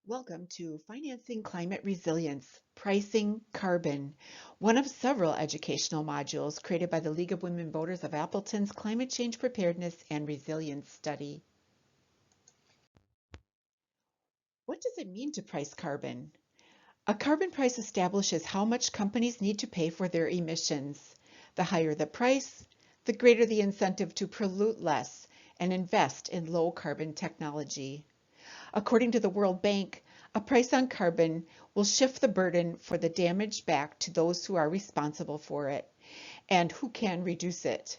Welcome to Financing Climate Resilience, Pricing Carbon, one of several educational modules created by the League of Women Voters of Appleton's Climate Change Preparedness and Resilience Study. What does it mean to price carbon? A carbon price establishes how much companies need to pay for their emissions. The higher the price, the greater the incentive to pollute less and invest in low carbon technology. According to the World Bank, a price on carbon will shift the burden for the damage back to those who are responsible for it and who can reduce it.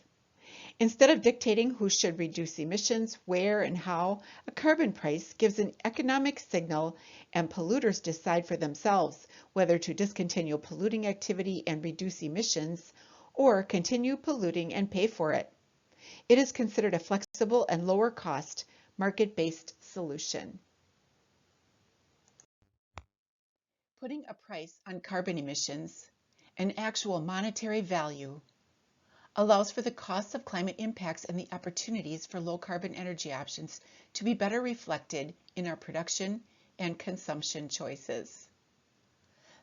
Instead of dictating who should reduce emissions, where, and how, a carbon price gives an economic signal and polluters decide for themselves whether to discontinue polluting activity and reduce emissions or continue polluting and pay for it. It is considered a flexible and lower cost, market-based solution. Putting a price on carbon emissions, an actual monetary value, allows for the costs of climate impacts and the opportunities for low carbon energy options to be better reflected in our production and consumption choices.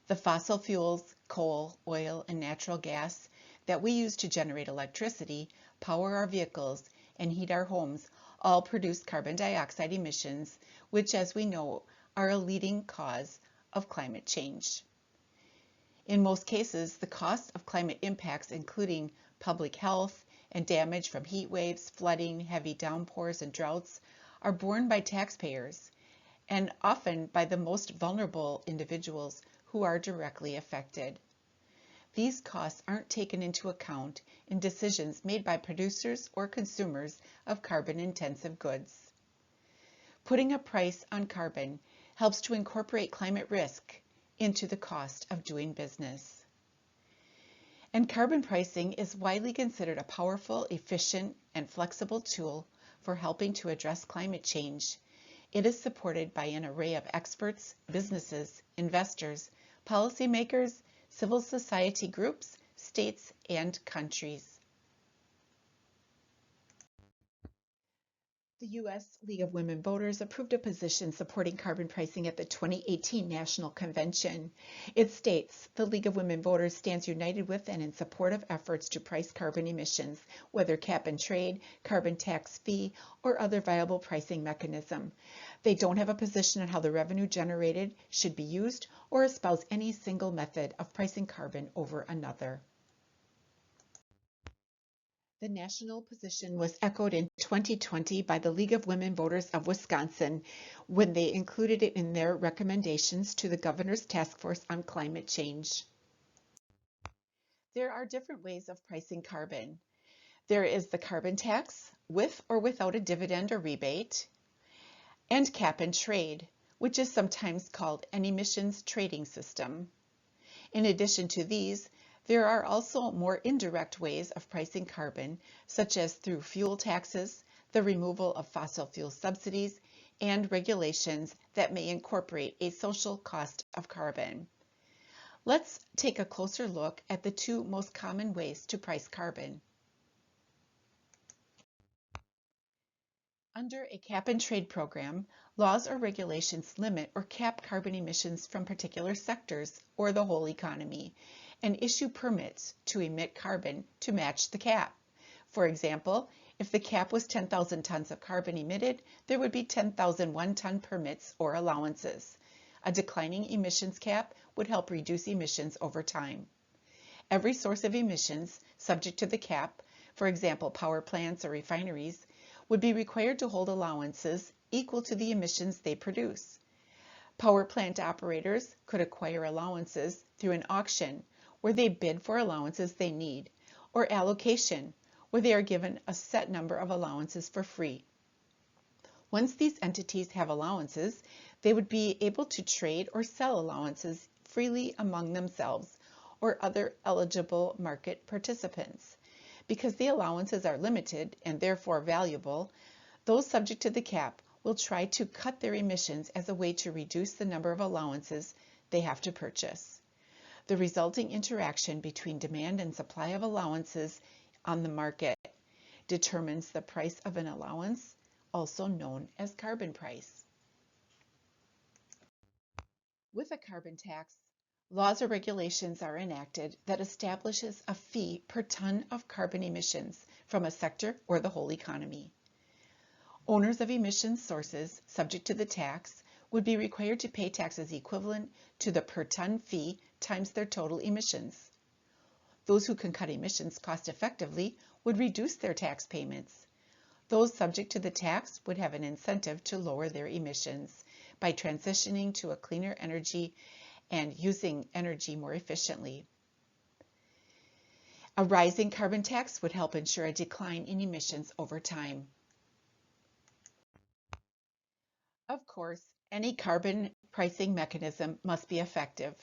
The fossil fuels, coal, oil, and natural gas that we use to generate electricity, power our vehicles, and heat our homes all produce carbon dioxide emissions, which, as we know, are a leading cause of climate change. In most cases, the cost of climate impacts, including public health and damage from heat waves, flooding, heavy downpours, and droughts, are borne by taxpayers and often by the most vulnerable individuals who are directly affected. These costs aren't taken into account in decisions made by producers or consumers of carbon-intensive goods. Putting a price on carbon helps to incorporate climate risk into the cost of doing business. And carbon pricing is widely considered a powerful, efficient, and flexible tool for helping to address climate change. It is supported by an array of experts, businesses, investors, policymakers, civil society groups, states, and countries. The U.S. League of Women Voters approved a position supporting carbon pricing at the 2018 National Convention. It states, the League of Women Voters stands united with and in support of efforts to price carbon emissions, whether cap and trade, carbon tax fee, or other viable pricing mechanism. They don't have a position on how the revenue generated should be used or espouse any single method of pricing carbon over another. The national position was echoed in 2020 by the League of Women Voters of Wisconsin when they included it in their recommendations to the Governor's Task Force on Climate Change. There are different ways of pricing carbon. There is the carbon tax, with or without a dividend or rebate, and cap and trade, which is sometimes called an emissions trading system. In addition to these, there are also more indirect ways of pricing carbon, such as through fuel taxes, the removal of fossil fuel subsidies, and regulations that may incorporate a social cost of carbon. Let's take a closer look at the two most common ways to price carbon. Under a cap and trade program, laws or regulations limit or cap carbon emissions from particular sectors or the whole economy, and issue permits to emit carbon to match the cap. For example, if the cap was 10,000 tons of carbon emitted, there would be 10,000 one-ton permits or allowances. A declining emissions cap would help reduce emissions over time. Every source of emissions subject to the cap, for example, power plants or refineries, would be required to hold allowances equal to the emissions they produce. Power plant operators could acquire allowances through an auction where they bid for allowances they need, or allocation, where they are given a set number of allowances for free. Once these entities have allowances, they would be able to trade or sell allowances freely among themselves or other eligible market participants. Because the allowances are limited and therefore valuable, those subject to the cap will try to cut their emissions as a way to reduce the number of allowances they have to purchase. The resulting interaction between demand and supply of allowances on the market determines the price of an allowance, also known as carbon price. With a carbon tax, laws or regulations are enacted that establishes a fee per ton of carbon emissions from a sector or the whole economy. Owners of emission sources subject to the tax would be required to pay taxes equivalent to the per ton fee times their total emissions. Those who can cut emissions cost effectively would reduce their tax payments. Those subject to the tax would have an incentive to lower their emissions by transitioning to a cleaner energy and using energy more efficiently. A rising carbon tax would help ensure a decline in emissions over time. Of course, any carbon pricing mechanism must be effective.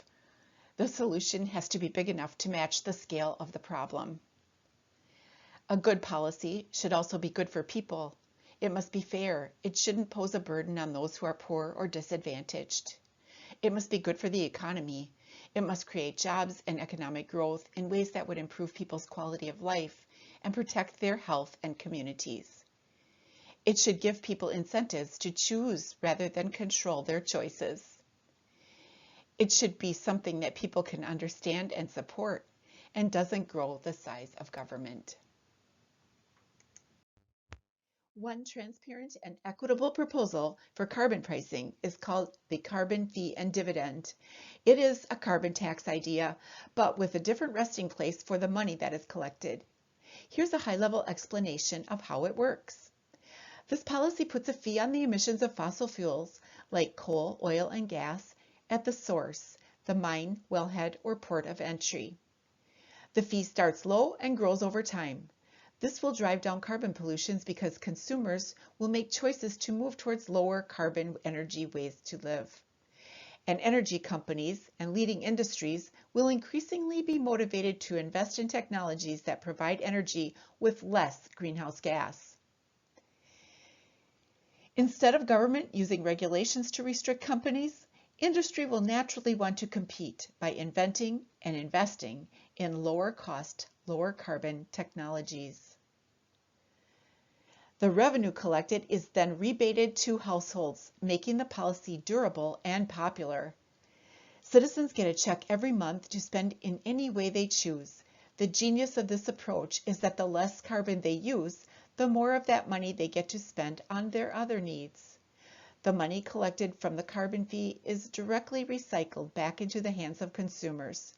The solution has to be big enough to match the scale of the problem. A good policy should also be good for people. It must be fair. It shouldn't pose a burden on those who are poor or disadvantaged. It must be good for the economy. It must create jobs and economic growth in ways that would improve people's quality of life and protect their health and communities. It should give people incentives to choose rather than control their choices. It should be something that people can understand and support and doesn't grow the size of government. One transparent and equitable proposal for carbon pricing is called the carbon fee and dividend. It is a carbon tax idea, but with a different resting place for the money that is collected. Here's a high-level explanation of how it works. This policy puts a fee on the emissions of fossil fuels like coal, oil, and gas at the source, the mine, wellhead, or port of entry. The fee starts low and grows over time. This will drive down carbon pollution because consumers will make choices to move towards lower carbon energy ways to live. And energy companies and leading industries will increasingly be motivated to invest in technologies that provide energy with less greenhouse gas. Instead of government using regulations to restrict companies, industry will naturally want to compete by inventing and investing in lower cost, lower carbon technologies. The revenue collected is then rebated to households, making the policy durable and popular. Citizens get a check every month to spend in any way they choose. The genius of this approach is that the less carbon they use, the more of that money they get to spend on their other needs. The money collected from the carbon fee is directly recycled back into the hands of consumers,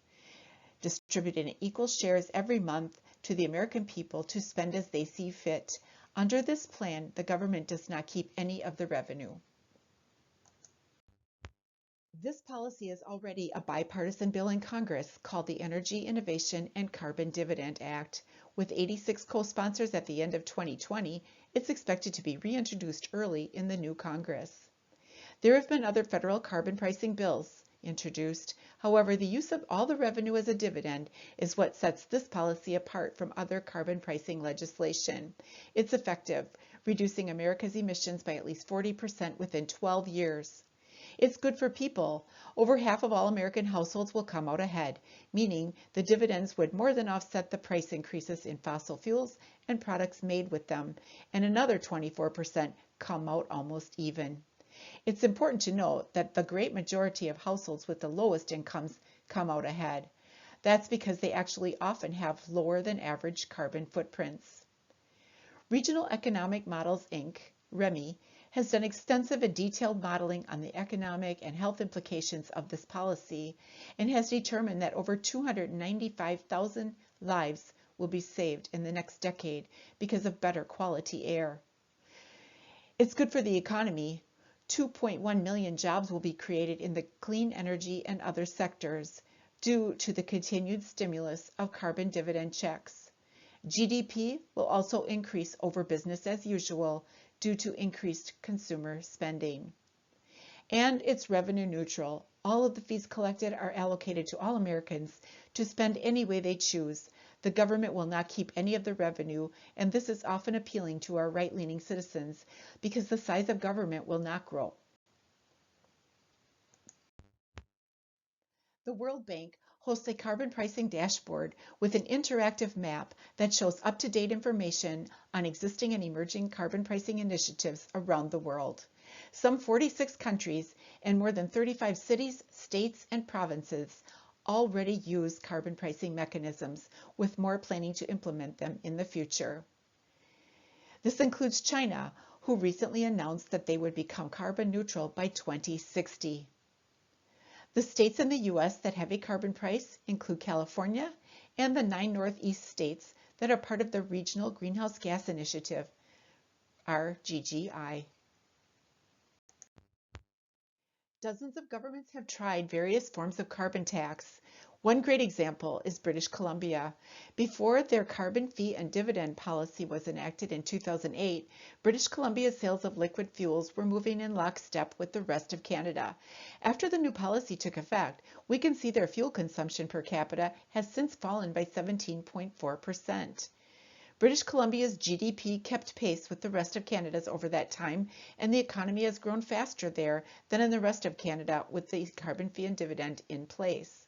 distributed in equal shares every month to the American people to spend as they see fit. Under this plan, the government does not keep any of the revenue. This policy is already a bipartisan bill in Congress called the Energy Innovation and Carbon Dividend Act. With 86 co-sponsors at the end of 2020, it's expected to be reintroduced early in the new Congress. There have been other federal carbon pricing bills introduced. However, the use of all the revenue as a dividend is what sets this policy apart from other carbon pricing legislation. It's effective, reducing America's emissions by at least 40% within 12 years. It's good for people. Over half of all American households will come out ahead, meaning the dividends would more than offset the price increases in fossil fuels and products made with them, and another 24% come out almost even. It's important to note that the great majority of households with the lowest incomes come out ahead. That's because they actually often have lower than average carbon footprints. Regional Economic Models, Inc., REMI, has done extensive and detailed modeling on the economic and health implications of this policy and has determined that over 295,000 lives will be saved in the next decade because of better quality air. It's good for the economy. 2.1 million jobs will be created in the clean energy and other sectors due to the continued stimulus of carbon dividend checks. GDP will also increase over business as usual due to increased consumer spending. And it's revenue neutral. All of the fees collected are allocated to all Americans to spend any way they choose. The government will not keep any of the revenue, and this is often appealing to our right-leaning citizens because the size of government will not grow. The World Bank hosts a carbon pricing dashboard with an interactive map that shows up-to-date information on existing and emerging carbon pricing initiatives around the world. Some 46 countries and more than 35 cities, states, and provinces already use carbon pricing mechanisms, with more planning to implement them in the future. This includes China, who recently announced that they would become carbon neutral by 2060. The states in the U.S. that have a carbon price include California and the 9 Northeast states that are part of the Regional Greenhouse Gas Initiative, RGGI. Dozens of governments have tried various forms of carbon tax. One great example is British Columbia. Before their carbon fee and dividend policy was enacted in 2008, British Columbia's sales of liquid fuels were moving in lockstep with the rest of Canada. After the new policy took effect, we can see their fuel consumption per capita has since fallen by 17.4%. British Columbia's GDP kept pace with the rest of Canada's over that time, and the economy has grown faster there than in the rest of Canada with the carbon fee and dividend in place.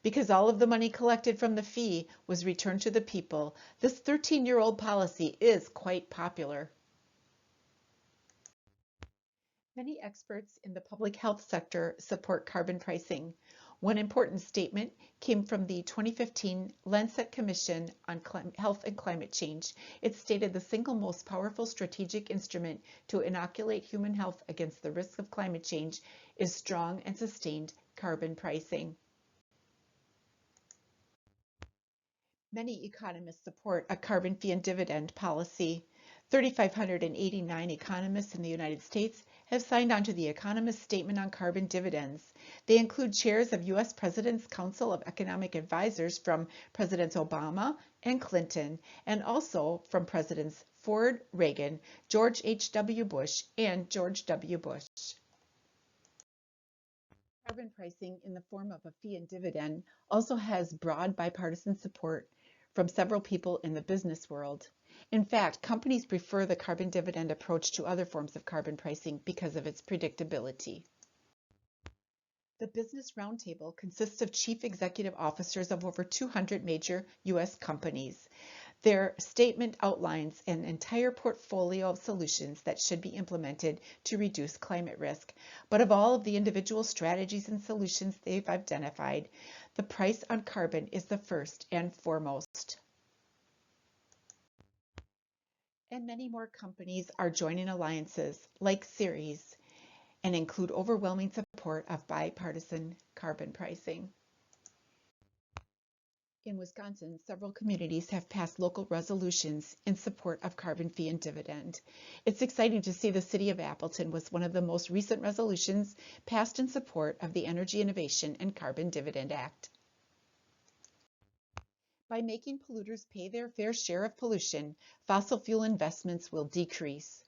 Because all of the money collected from the fee was returned to the people, this 13-year-old policy is quite popular. Many experts in the public health sector support carbon pricing. One important statement came from the 2015 Lancet Commission on Health and Climate Change. It stated the single most powerful strategic instrument to inoculate human health against the risk of climate change is strong and sustained carbon pricing. Many economists support a carbon fee and dividend policy. 3,589 economists in the United States have signed on to the Economist Statement on Carbon Dividends. They include chairs of U.S. President's Council of Economic Advisors from Presidents Obama and Clinton, and also from Presidents Ford, Reagan, George H.W. Bush, and George W. Bush. Carbon pricing in the form of a fee and dividend also has broad bipartisan support from several people in the business world. In fact, companies prefer the carbon dividend approach to other forms of carbon pricing because of its predictability. The Business Roundtable consists of chief executive officers of over 200 major U.S. companies. Their statement outlines an entire portfolio of solutions that should be implemented to reduce climate risk. But of all of the individual strategies and solutions they've identified, the price on carbon is the first and foremost. And many more companies are joining alliances like Ceres and include overwhelming support of bipartisan carbon pricing. In Wisconsin, several communities have passed local resolutions in support of carbon fee and dividend. It's exciting to see the City of Appleton was one of the most recent resolutions passed in support of the Energy Innovation and Carbon Dividend Act. By making polluters pay their fair share of pollution, fossil fuel investments will decrease,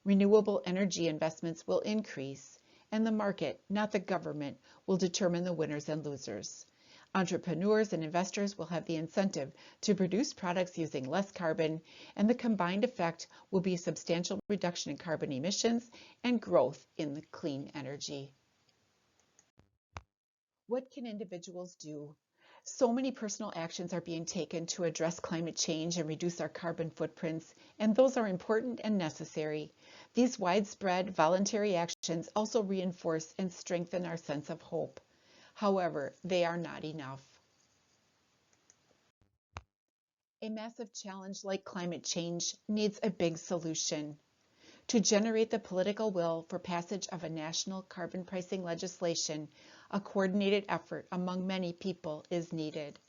renewable energy investments will increase, and the market, not the government, will determine the winners and losers. Entrepreneurs and investors will have the incentive to produce products using less carbon, and the combined effect will be a substantial reduction in carbon emissions and growth in the clean energy. What can individuals do? So many personal actions are being taken to address climate change and reduce our carbon footprints, and those are important and necessary. These widespread voluntary actions also reinforce and strengthen our sense of hope. However, they are not enough. A massive challenge like climate change needs a big solution. To generate the political will for passage of a national carbon pricing legislation, a coordinated effort among many people is needed.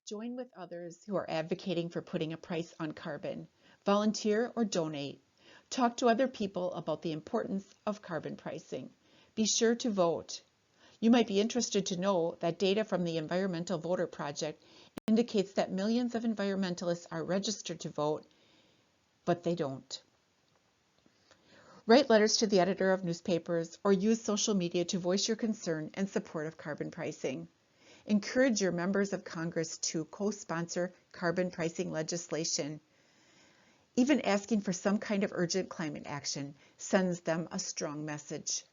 Join with others who are advocating for putting a price on carbon. Volunteer or donate. Talk to other people about the importance of carbon pricing. Be sure to vote. You might be interested to know that data from the Environmental Voter Project indicates that millions of environmentalists are registered to vote, but they don't. Write letters to the editor of newspapers or use social media to voice your concern and support of carbon pricing. Encourage your members of Congress to co-sponsor carbon pricing legislation. Even asking for some kind of urgent climate action sends them a strong message.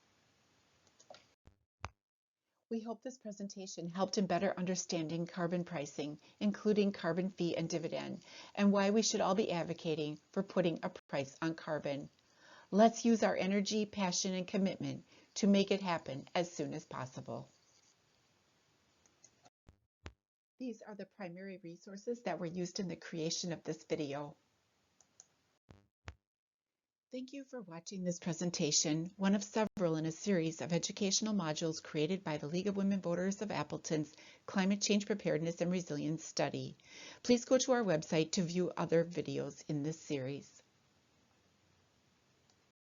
We hope this presentation helped in better understanding carbon pricing, including carbon fee and dividend, and why we should all be advocating for putting a price on carbon. Let's use our energy, passion, and commitment to make it happen as soon as possible. These are the primary resources that were used in the creation of this video. Thank you for watching this presentation, one of several in a series of educational modules created by the League of Women Voters of Appleton's Climate Change Preparedness and Resilience Study. Please go to our website to view other videos in this series.